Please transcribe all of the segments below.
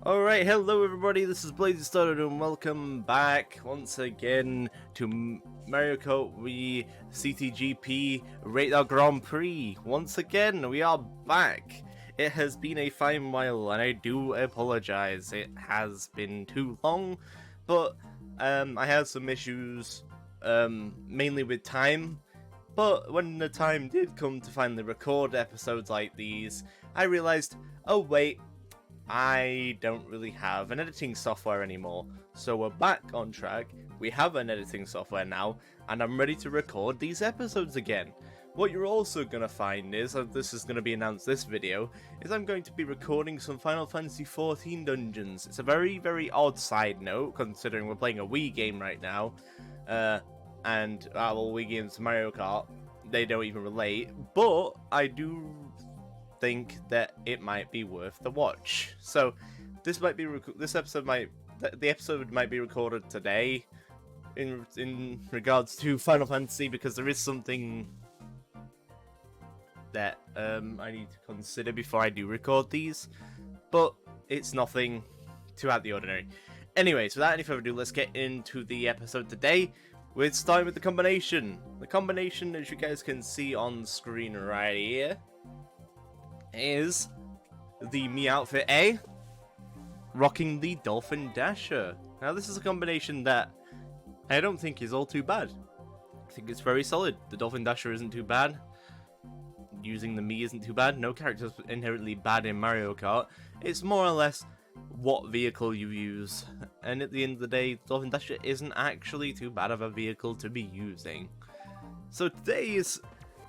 Alright, hello everybody, this is Blazing Started and welcome back once again to Mario Kart Wii CTGP Radar Grand Prix. Once again, we are back. It has been a fine while and I do apologize. It has been too long, but I had some issues, mainly with time. But when the time did come to finally record episodes like these, I realized, oh wait, I don't really have an editing software anymore. So we're back on track, we have an editing software now, and I'm ready to record these episodes again. What you're also going to find is, and this is going to be announced this video, is I'm going to be recording some Final Fantasy XIV dungeons. It's a very, very odd side note, considering we're playing a Wii game right now, and all Wii games Mario Kart, they don't even relate, but I do think that it might be worth the watch. So the episode might be recorded today in regards to Final Fantasy, because there is something that I need to consider before I do record these, but it's nothing too out of the ordinary. Anyways, without any further ado, let's get into the episode today. We're starting with the combination. The combination, as you guys can see on screen right here, is the Mii outfit A, rocking the Dolphin Dasher. Now this is a combination that I don't think is all too bad. I think it's very solid. The Dolphin Dasher isn't too bad. Using the Mii isn't too bad. No character is inherently bad in Mario Kart. It's more or less what vehicle you use. And at the end of the day, Dolphin Dasher isn't actually too bad of a vehicle to be using. So today's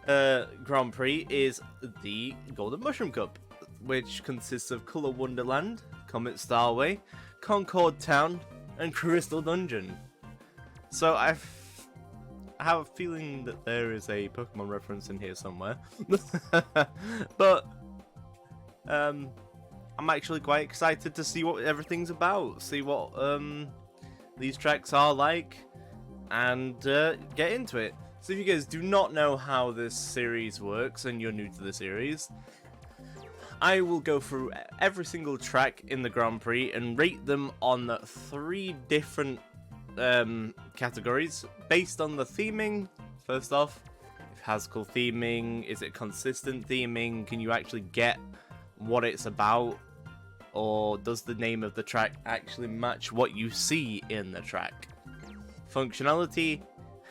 Grand Prix is the Golden Mushroom Cup, which consists of Color Wonderland, Comet Starway, Concord Town, and Crystal Dungeon. So I have a feeling that there is a Pokemon reference in here somewhere. But I'm actually quite excited to see what everything's about, see what these tracks are like, and get into it. So if you guys do not know how this series works and you're new to the series, I will go through every single track in the Grand Prix and rate them on 3 different categories based on the theming. First off, if it has cool theming, is it consistent theming, can you actually get what it's about, or does the name of the track actually match what you see in the track? Functionality,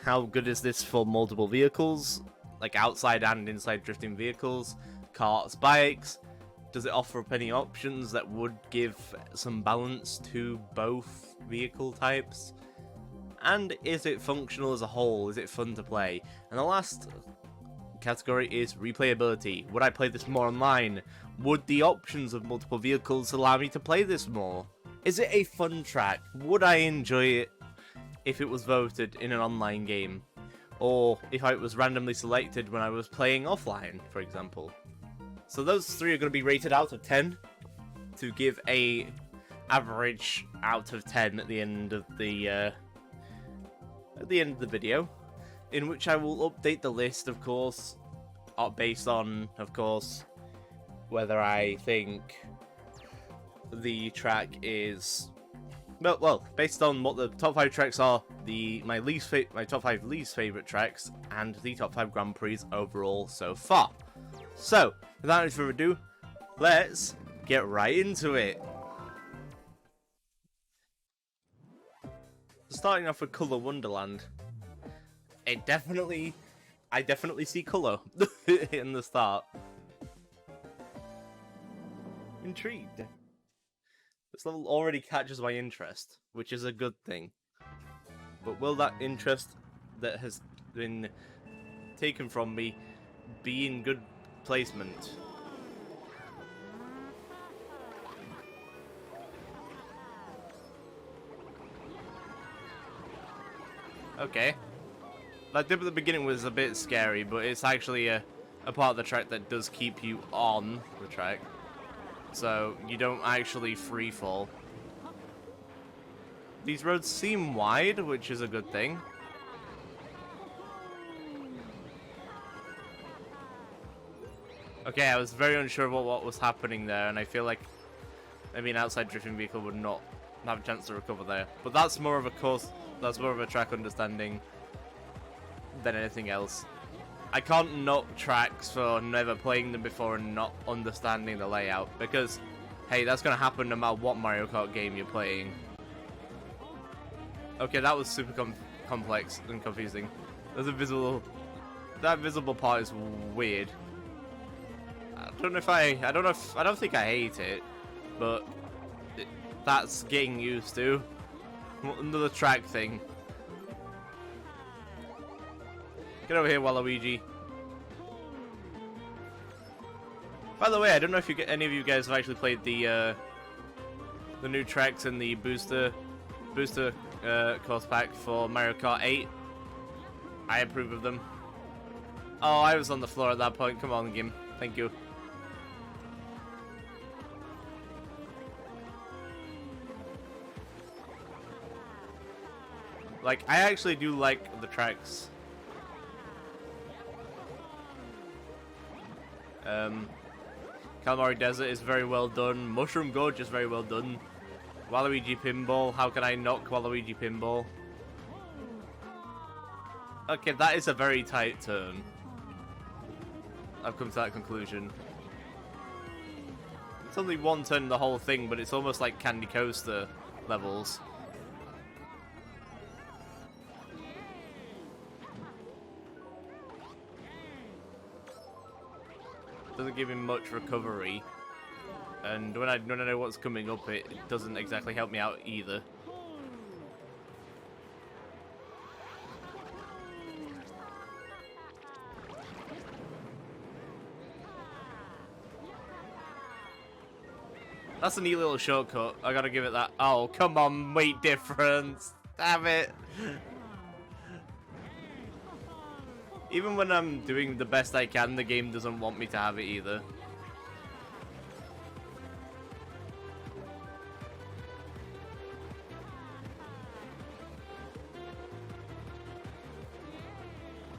how good is this for multiple vehicles, like outside and inside drifting vehicles, karts, bikes? Does it offer up any options that would give some balance to both vehicle types? And is it functional as a whole? Is it fun to play? And the last category is replayability. Would I play this more online? Would the options of multiple vehicles allow me to play this more? Is it a fun track? Would I enjoy it if it was voted in an online game, or if it was randomly selected when I was playing offline, for example? So those 3 are going to be rated out of 10 to give a average out of 10 at the end of the video, in which I will update the list, of course, based on, of course, whether I think the track is well, based on what the top 5 tracks are, my top 5 least favorite tracks, and the top 5 Grand Prix overall so far. So, without any further ado, let's get right into it. Starting off with Color Wonderland, I definitely see color in the start. Intrigued. This level already catches my interest, which is a good thing. But will that interest that has been taken from me be in good placement? Okay. That dip at the beginning was a bit scary, but it's actually a part of the track that does keep you on the track. So you don't actually free fall. These roads seem wide, which is a good thing. Okay, I was very unsure about what was happening there, and I feel like maybe an outside drifting vehicle would not have a chance to recover there. But that's more of a course, that's more of a track understanding than anything else. I can't knock tracks for never playing them before and not understanding the layout, because, hey, that's going to happen no matter what Mario Kart game you're playing. Okay, that was super complex and confusing. There's a visible... That visible part is weird. I don't think I hate it, but that's getting used to. Another track thing. Get over here, Waluigi. By the way, I don't know if any of you guys have actually played the new tracks in the booster course pack for Mario Kart 8. I approve of them. Oh, I was on the floor at that point. Come on, game. Thank you. Like, I actually do like the tracks. Calamari Desert is very well done. Mushroom Gorge is very well done. Waluigi Pinball. How can I knock Waluigi Pinball? Okay, that is a very tight turn. I've come to that conclusion. It's only one turn in the whole thing, but it's almost like Candy Coaster levels. Doesn't give him much recovery, and when I know what's coming up, it doesn't exactly help me out either. That's a neat little shortcut. I gotta give it that. Oh, come on, weight difference. Damn it. Even when I'm doing the best I can, the game doesn't want me to have it either.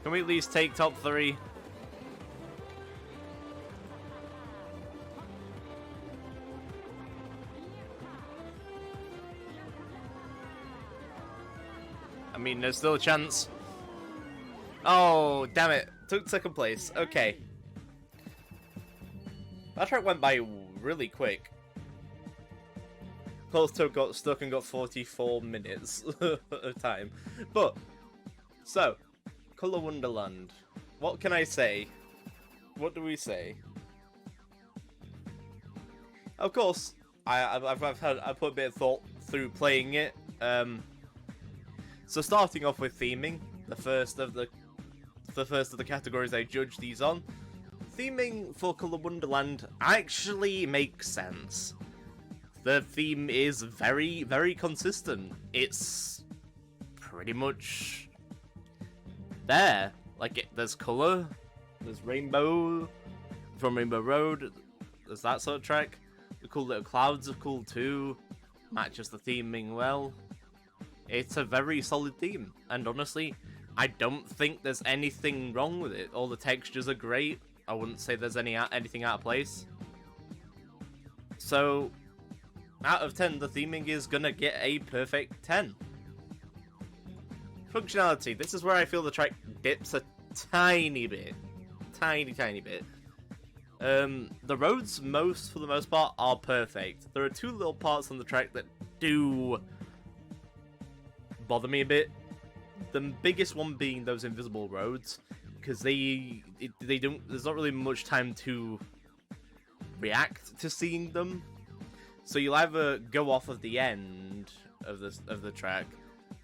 Can we at least take top 3? I mean, there's still a chance. Oh, damn it. Took second place. Okay. That track went by really quick. Close to got stuck and got 44 minutes of time. But, so, Color Wonderland. What can I say? What do we say? Of course, I put a bit of thought through playing it. So starting off with theming, the first of the categories I judge these on. Theming for Color Wonderland actually makes sense. The theme is very, very consistent. It's pretty much there. Like, there's color, there's rainbow from Rainbow Road, there's that sort of track. The cool little clouds are cool too, matches the theming well. It's a very solid theme, and honestly, I don't think there's anything wrong with it. All the textures are great. I wouldn't say there's anything out of place. So, out of 10, the theming is gonna get a perfect 10. Functionality. This is where I feel the track dips a tiny bit. Tiny bit. The roads, for the most part, are perfect. There are two little parts on the track that do bother me a bit. The biggest one being those invisible roads, because they don't. There's not really much time to react to seeing them. So you'll either go off of the end of the track,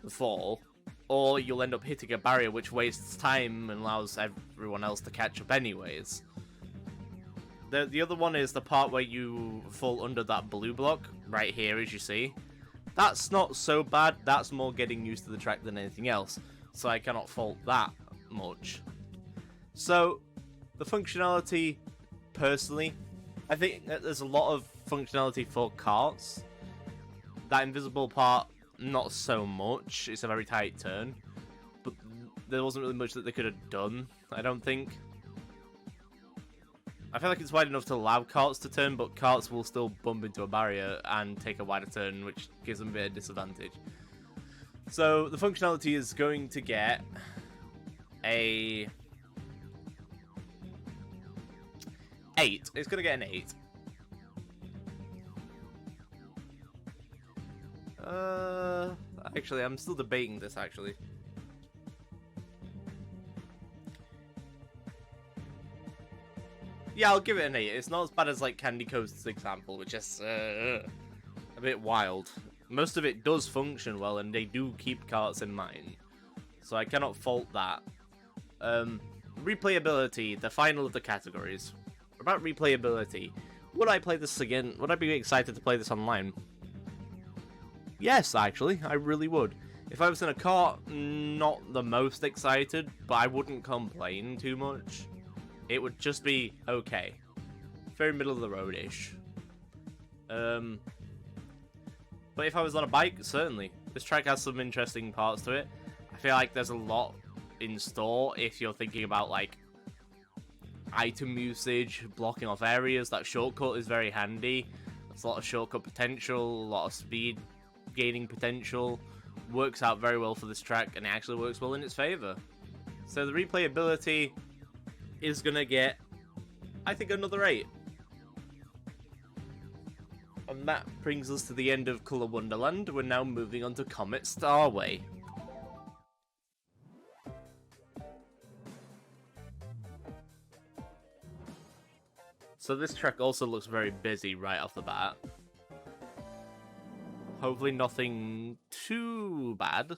the fall, or you'll end up hitting a barrier which wastes time and allows everyone else to catch up anyways. The other one is the part where you fall under that blue block right here, as you see. That's not so bad. That's more getting used to the track than anything else, so I cannot fault that much. So, the functionality, personally, I think that there's a lot of functionality for carts. That invisible part, not so much. It's a very tight turn, but there wasn't really much that they could have done, I don't think. I feel like it's wide enough to allow carts to turn, but carts will still bump into a barrier and take a wider turn, which gives them a bit of disadvantage. So the functionality is going to get a 8. It's going to get an 8. Actually, I'm still debating this, actually. Yeah, I'll give it an 8. It's not as bad as, like, Candy Coast's example, which is a bit wild. Most of it does function well, and they do keep carts in mind. So I cannot fault that. Replayability, the final of the categories. About replayability, would I play this again? Would I be excited to play this online? Yes, actually, I really would. If I was in a cart, not the most excited, but I wouldn't complain too much. It would just be okay. Very middle of the road-ish. But if I was on a bike, certainly. This track has some interesting parts to it. I feel like there's a lot in store if you're thinking about, like, item usage, blocking off areas. That shortcut is very handy. There's a lot of shortcut potential, a lot of speed gaining potential. Works out very well for this track, and it actually works well in its favor. So the replayability is gonna get, I think, another 8. And that brings us to the end of Colour Wonderland. We're now moving on to Comet Starway. So this track also looks very busy right off the bat. Hopefully nothing too bad,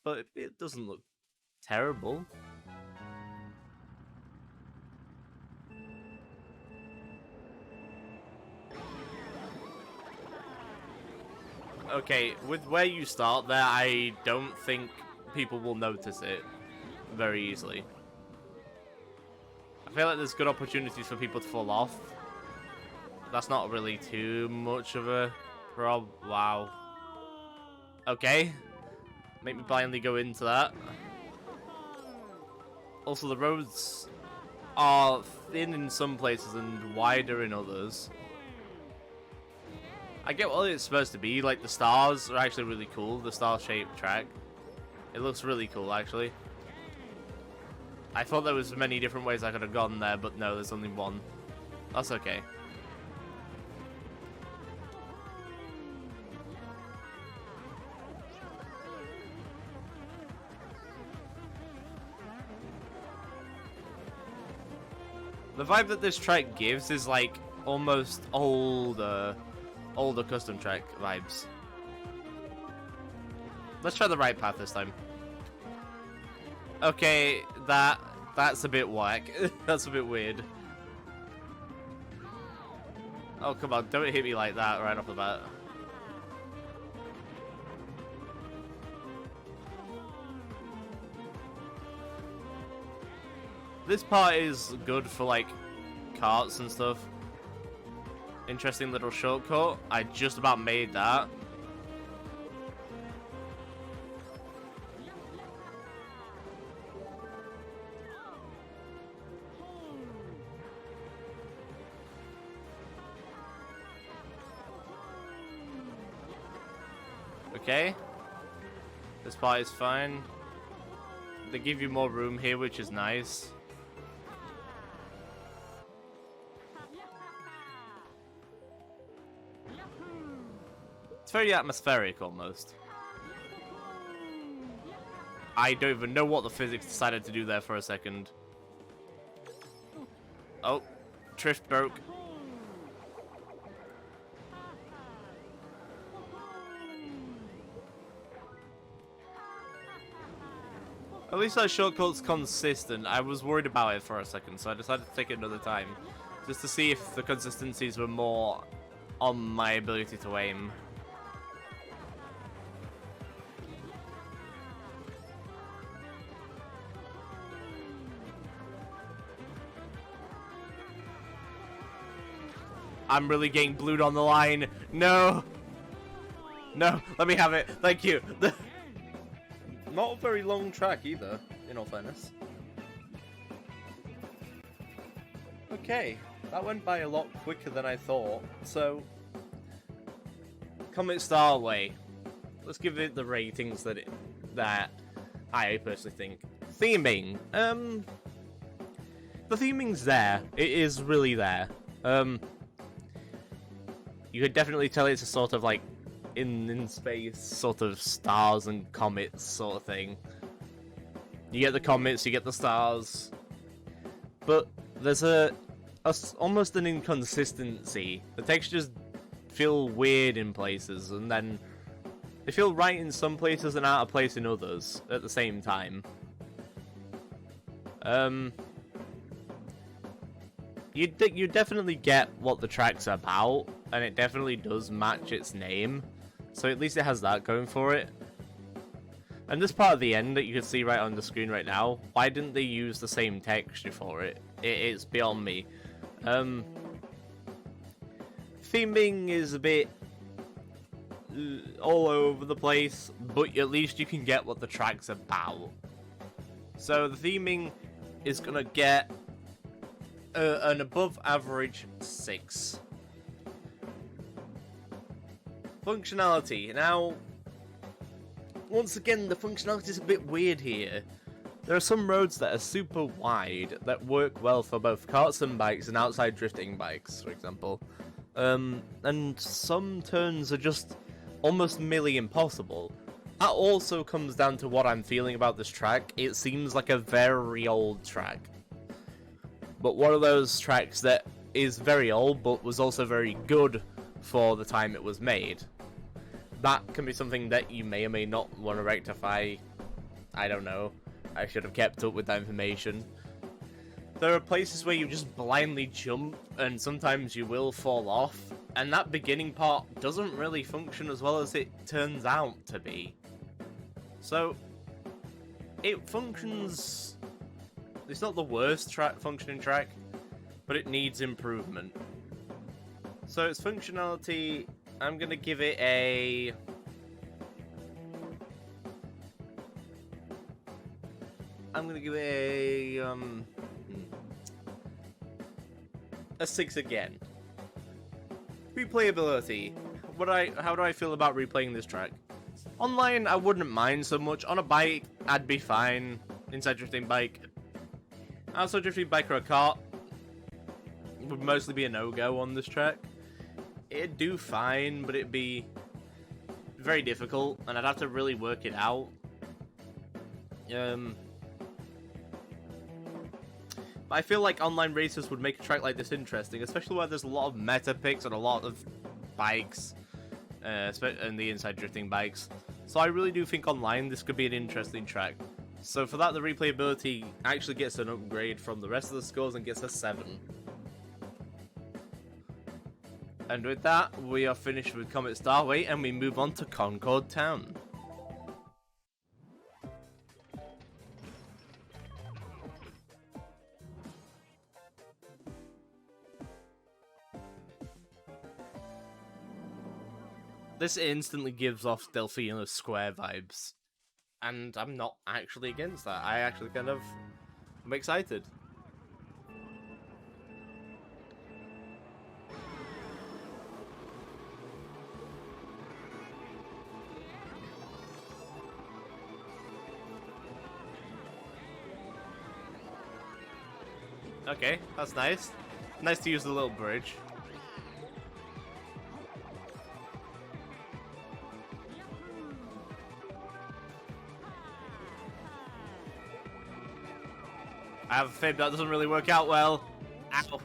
but it doesn't look terrible. Okay, with where you start there, I don't think people will notice it very easily. I feel like there's good opportunities for people to fall off. That's not really too much of a problem. Wow. Okay. Make me blindly go into that. Also, the roads are thin in some places and wider in others. I get what it's supposed to be. Like, the stars are actually really cool. The star-shaped track. It looks really cool, actually. I thought there was many different ways I could have gone there, but no, there's only one. That's okay. The vibe that this track gives is like almost older custom track vibes. Let's try the right path this time. Okay, that's a bit whack. That's a bit weird. Oh, come on, don't hit me like that right off the bat. This part is good for, like, carts and stuff. Interesting little shortcut. I just about made that. Okay. This part is fine. They give you more room here, which is nice. It's very atmospheric, almost. I don't even know what the physics decided to do there for a second. Oh, drift broke. At least that shortcut's consistent. I was worried about it for a second, so I decided to take it another time. Just to see if the consistencies were more on my ability to aim. I'm really getting blued on the line. No! No, let me have it. Thank you. Not a very long track either, in all fairness. Okay, that went by a lot quicker than I thought. So, Comet Starway. Let's give it the ratings that I personally think. Theming. The theming's there. It is really there. You could definitely tell it's a sort of like in space sort of stars and comets sort of thing. You get the comets, you get the stars, but there's almost an inconsistency. The textures feel weird in places, and then they feel right in some places and out of place in others at the same time. You definitely get what the track's about, and it definitely does match its name, so at least it has that going for it. And this part of the end that you can see right on the screen right now, why didn't they use the same texture for it? It's beyond me. Theming is a bit all over the place, but at least you can get what the track's about. So the theming is gonna get an above average 6. Functionality. Now, once again, the functionality is a bit weird here. There are some roads that are super wide that work well for both carts and bikes and outside drifting bikes, for example. And some turns are just almost merely impossible. That also comes down to what I'm feeling about this track. It seems like a very old track. But one of those tracks that is very old, but was also very good for the time it was made. That can be something that you may or may not want to rectify. I don't know. I should have kept up with that information. There are places where you just blindly jump, and sometimes you will fall off, and that beginning part doesn't really function as well as it turns out to be. So, it functions... It's not the worst functioning track, but it needs improvement. So its functionality, I'm gonna give it a 6 again. Replayability. How do I feel about replaying this track? Online, I wouldn't mind so much. On a bike, I'd be fine. Inside drifting bike. Outside drifting bike or a kart would mostly be a no-go on this track. It'd do fine, but it'd be very difficult, and I'd have to really work it out. But I feel like online races would make a track like this interesting, especially where there's a lot of meta picks and a lot of bikes, and the inside drifting bikes. So I really do think online this could be an interesting track. So for that, the replayability actually gets an upgrade from the rest of the scores and gets a 7. And with that, we are finished with Comet Starway, and we move on to Concord Town. This instantly gives off Delfino Square vibes. And I'm not actually against that. I actually I'm excited. Okay, that's nice. Nice to use the little bridge. I have a fib that doesn't really work out well. Ow.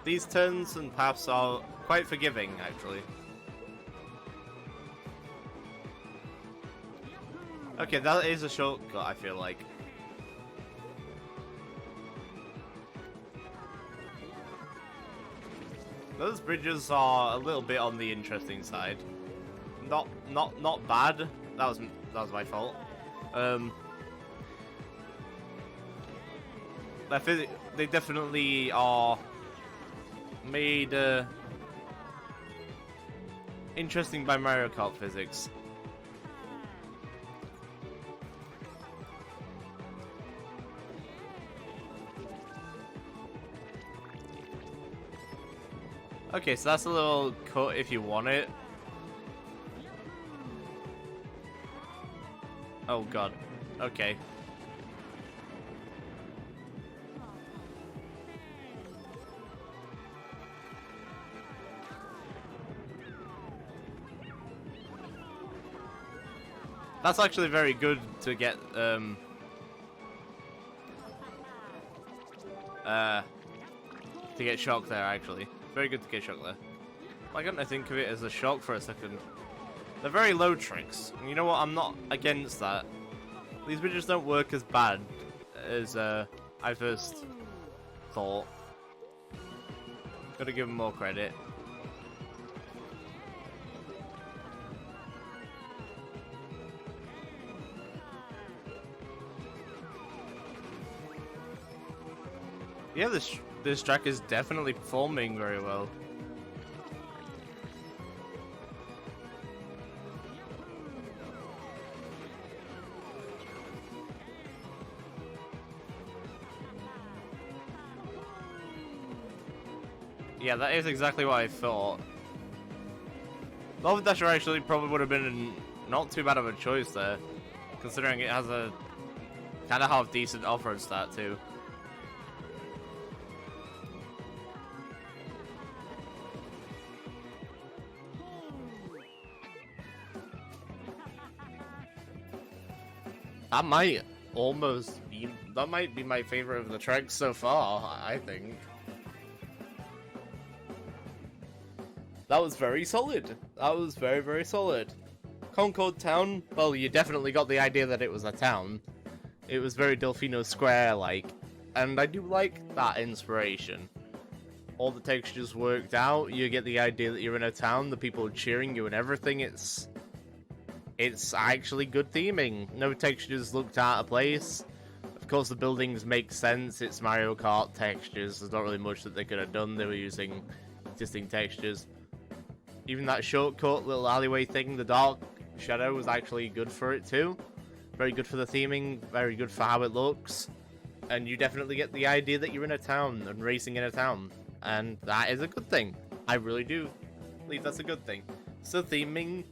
These turns and paths are quite forgiving, actually. Okay, that is a shortcut, I feel like. Those bridges are a little bit on the interesting side. Not bad. That was my fault. They definitely are made interesting by Mario Kart physics. Okay, so that's a little cut if you want it. Oh god. Okay. That's actually very good to get, shocked there, actually. Very good to get shocked there. Why can't I think of it as a shock for a second? They're very low tricks. And you know what? I'm not against that. These bridges don't work as bad as, I first thought. Gotta give them more credit. Yeah, this track is definitely performing very well. Yeah, that is exactly what I thought. Love Dasher actually probably would have been not too bad of a choice there, considering it has a kind of half decent off-road stat too. That might be my favorite of the tracks so far, I think. That was very solid. That was very, very solid. Concord Town, well, you definitely got the idea that it was a town. It was very Delfino Square-like, and I do like that inspiration. All the textures worked out, you get the idea that you're in a town, the people cheering you and everything, it's actually good theming. No textures looked out of place. Of course, the buildings make sense, it's Mario Kart textures, there's not really much that they could have done, they were using existing textures. Even that shortcut little alleyway thing, the dark shadow, was actually good for it too. Very good for the theming, very good for how it looks. And you definitely get the idea that you're in a town and racing in a town. And that is a good thing. I really do believe that's a good thing. So theming,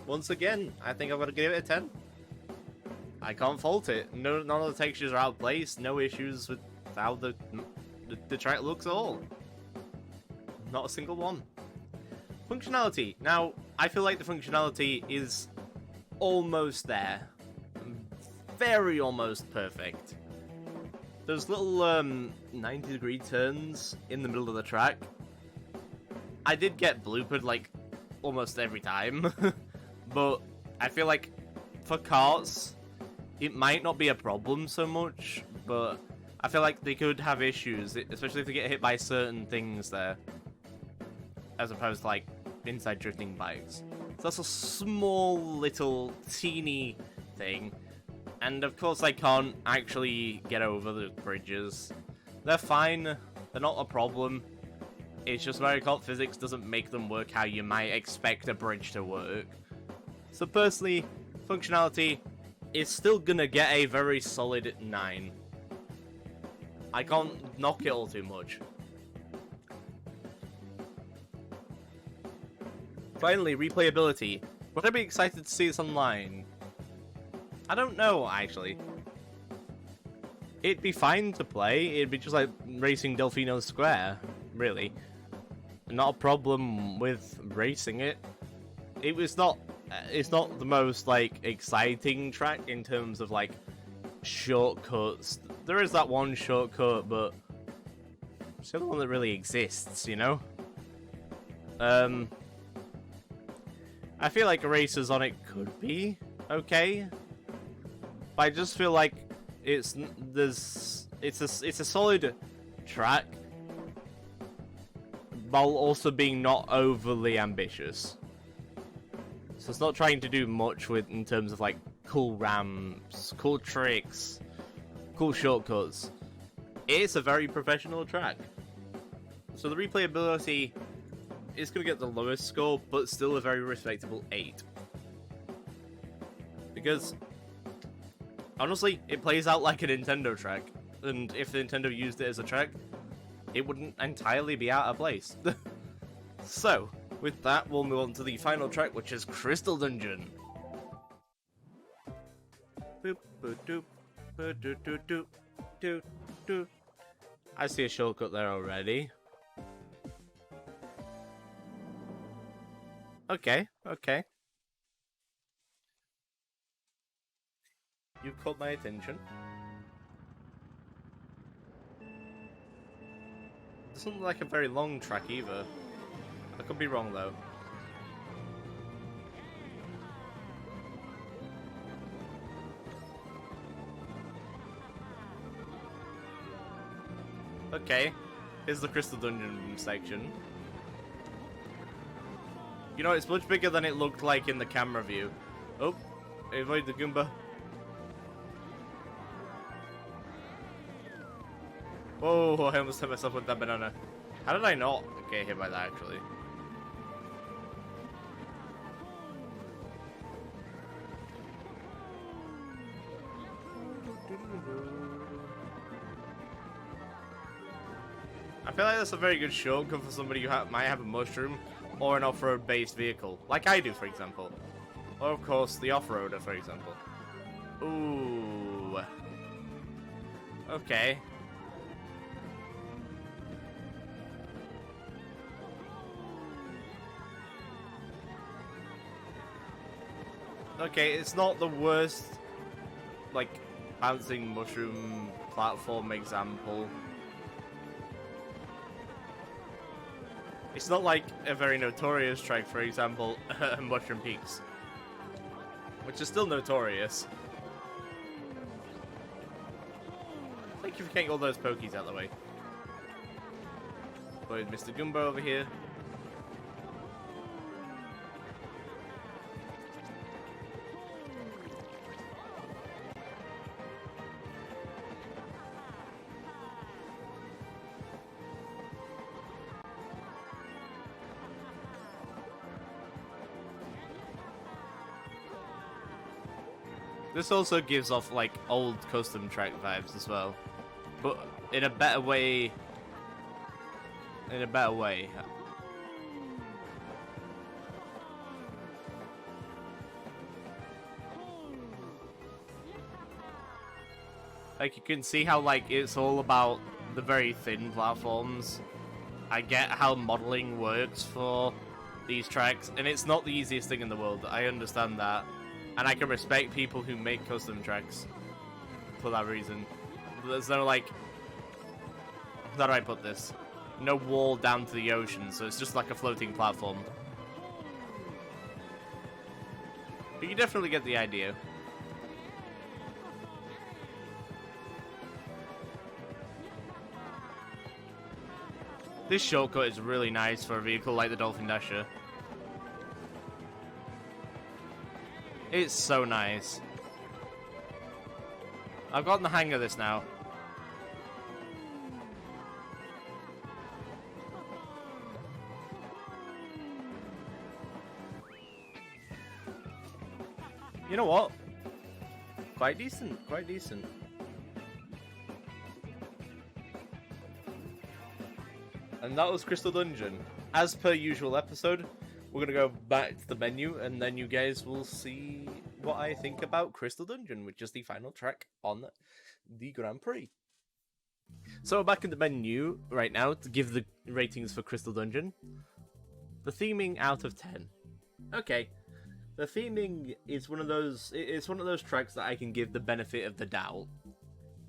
once again, I think I'm going to give it a 10. I can't fault it. No, none of the textures are out of place. No issues with how the track looks at all. Not a single one. Functionality. Now, I feel like the functionality is almost there. Very almost perfect. Those little 90-degree turns in the middle of the track, I did get bloopered like almost every time. But I feel like for karts, it might not be a problem so much, but I feel like they could have issues, especially if they get hit by certain things there, as opposed to like inside drifting bikes. So that's a small little teeny thing. And of course I can't actually get over the bridges. They're fine, they're not a problem. It's just Mario Kart physics doesn't make them work how you might expect a bridge to work. So personally, functionality is still gonna get a very solid 9. I can't knock it all too much. Finally, replayability. Would I be excited to see this online? I don't know, actually. It'd be fine to play. It'd be just like racing Delfino Square, really. Not a problem with racing it. It's not the most, like, exciting track in terms of, like, shortcuts. There is that one shortcut, but it's the only one that really exists, you know? I feel like races on it could be okay, but I just feel like it's a solid track, while also being not overly ambitious. So it's not trying to do much in terms of like cool ramps, cool tricks, cool shortcuts. It's a very professional track. So the replayability is going to get the lowest score, but still a very respectable 8. Because, honestly, it plays out like a Nintendo track. And if Nintendo used it as a track, it wouldn't entirely be out of place. So, with that, we'll move on to the final track, which is Crystal Dungeon. Boop, boop, doop, boop, doop, doop, doop, doop, doop. I see a shortcut there already. Okay, okay. You've caught my attention. Doesn't look like a very long track either. I could be wrong though. Okay, here's the Crystal Dungeon section. You know, it's much bigger than it looked like in the camera view. Oh, avoid the Goomba. Whoa, I almost hit myself with that banana. How did I not get hit by that, actually? I feel like that's a very good shortcut for somebody who might have a mushroom or an off-road based vehicle, like I do, for example. Or, of course, the off-roader, for example. Ooh. Okay. Okay, it's not the worst, like, bouncing mushroom platform example. It's not like a very notorious track, for example, Mushroom Peaks, which is still notorious. Thank you for getting all those pokies out of the way. Avoid Mr. Goomba over here. This also gives off, like, old custom track vibes as well. But in a better way. In a better way. Like, you can see how, like, it's all about the very thin platforms. I get how modeling works for these tracks, and it's not the easiest thing in the world. I understand that. And I can respect people who make custom tracks for that reason. There's no, like, how do I put this? No wall down to the ocean, so it's just like a floating platform. But you definitely get the idea. This shortcut is really nice for a vehicle like the Dolphin Dasher. It's so nice. I've gotten the hang of this now. You know what? Quite decent, quite decent. And that was Crystal Dungeon. As per usual episode, we're gonna go back to the menu, and then you guys will see what I think about Crystal Dungeon, which is the final track on the Grand Prix. So we're back in the menu right now to give the ratings for Crystal Dungeon. The theming out of 10. Okay, the theming is one of those. It's one of those tracks that I can give the benefit of the doubt.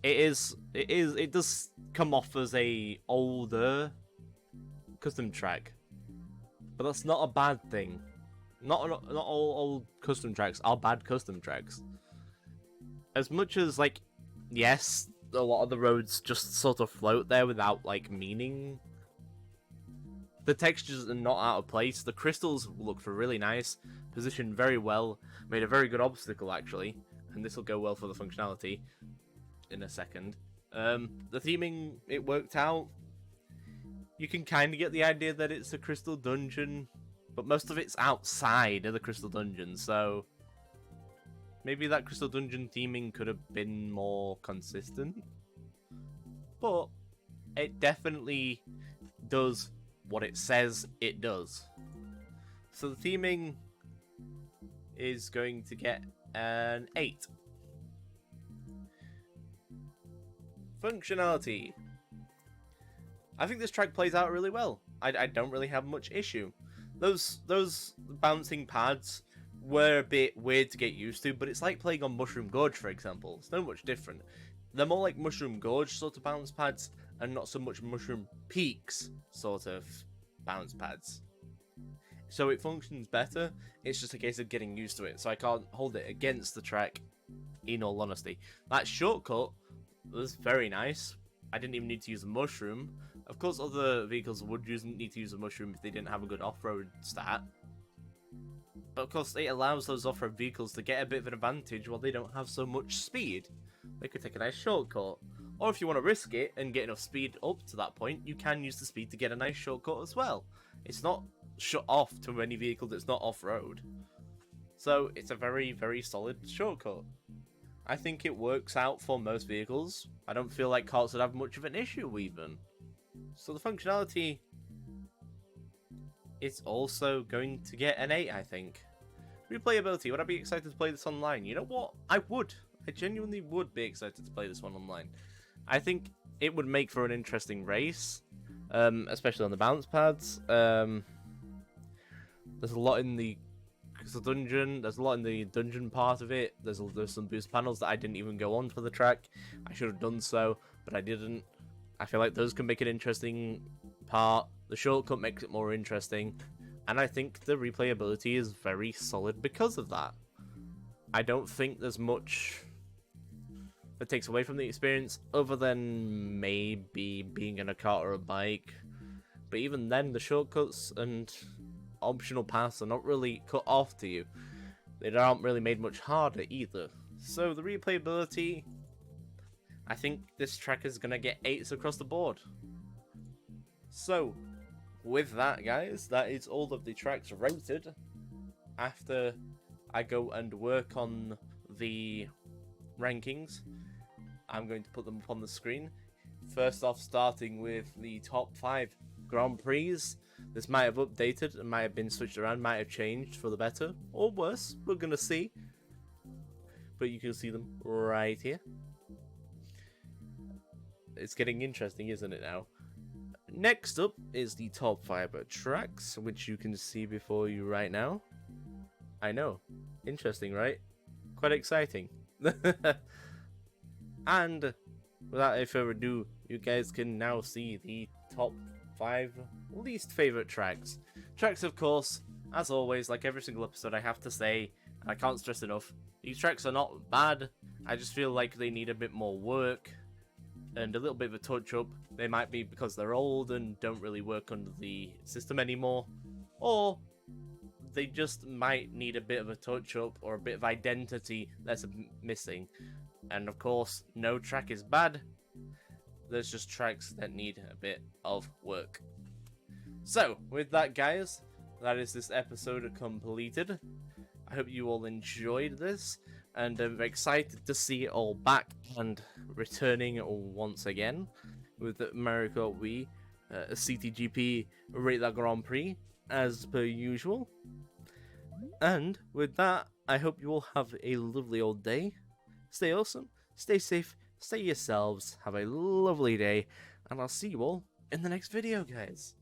It does come off as a older custom track. But that's not a bad thing. Not all old custom tracks are bad custom tracks. As much as, like, yes, a lot of the roads just sort of float there without, like, meaning. The textures are not out of place. The crystals look really nice, positioned very well, made a very good obstacle, actually. And this will go well for the functionality in a second. The theming, it worked out. You can kind of get the idea that it's a Crystal Dungeon, but most of it's outside of the Crystal Dungeon, so maybe that Crystal Dungeon theming could have been more consistent. But it definitely does what it says it does. So the theming is going to get an 8. Functionality. I think this track plays out really well. I don't really have much issue. Those bouncing pads were a bit weird to get used to, but it's like playing on Mushroom Gorge, for example. It's not much different. They're more like Mushroom Gorge sort of bounce pads, and not so much Mushroom Peaks sort of bounce pads. So it functions better, it's just a case of getting used to it, so I can't hold it against the track, in all honesty. That shortcut was very nice. I didn't even need to use a mushroom. Of course, other vehicles would need to use a mushroom if they didn't have a good off-road stat. But of course, it allows those off-road vehicles to get a bit of an advantage while they don't have so much speed. They could take a nice shortcut. Or if you want to risk it and get enough speed up to that point, you can use the speed to get a nice shortcut as well. It's not shut off to any vehicle that's not off-road. So it's a very, very solid shortcut. I think it works out for most vehicles. I don't feel like carts would have much of an issue even. So the functionality is also going to get an 8, I think. Replayability, would I be excited to play this online? You know what? I would. I genuinely would be excited to play this one online. I think it would make for an interesting race, especially on the bounce pads. There's a lot in the dungeon. There's a lot in the dungeon part of it. There's some boost panels that I didn't even go on for the track. I should have done so, but I didn't. I feel like those can make an interesting part. The shortcut makes it more interesting, and I think the replayability is very solid because of that. I don't think there's much that takes away from the experience other than maybe being in a car or a bike. But even then, the shortcuts and optional paths are not really cut off to you. They aren't really made much harder either. So the replayability, I think this track is going to get 8s across the board. So with that, guys, that is all of the tracks rated. After I go and work on the rankings, I'm going to put them up on the screen. First off, starting with the top 5 Grand Prix. This might have updated and might have been switched around, might have changed for the better or worse. We're going to see. But you can see them right here. It's getting interesting, isn't it now? Next up is the top 5 tracks, which you can see before you right now. I know. Interesting, right? Quite exciting. And without any further ado, you guys can now see the top 5 least favourite tracks. Tracks, of course, as always, like every single episode, I have to say, and I can't stress enough, these tracks are not bad. I just feel like they need a bit more work and a little bit of a touch-up. They might be because they're old and don't really work under the system anymore, or they just might need a bit of a touch-up or a bit of identity that's missing. And of course, no track is bad. There's just tracks that need a bit of work. So, with that, guys, that is this episode completed. I hope you all enjoyed this, and I'm excited to see it all back and returning once again with Mario Kart Wii, CTGP Rate That Grand Prix, as per usual. And with that, I hope you all have a lovely old day. Stay awesome, stay safe, stay yourselves, have a lovely day, and I'll see you all in the next video, guys.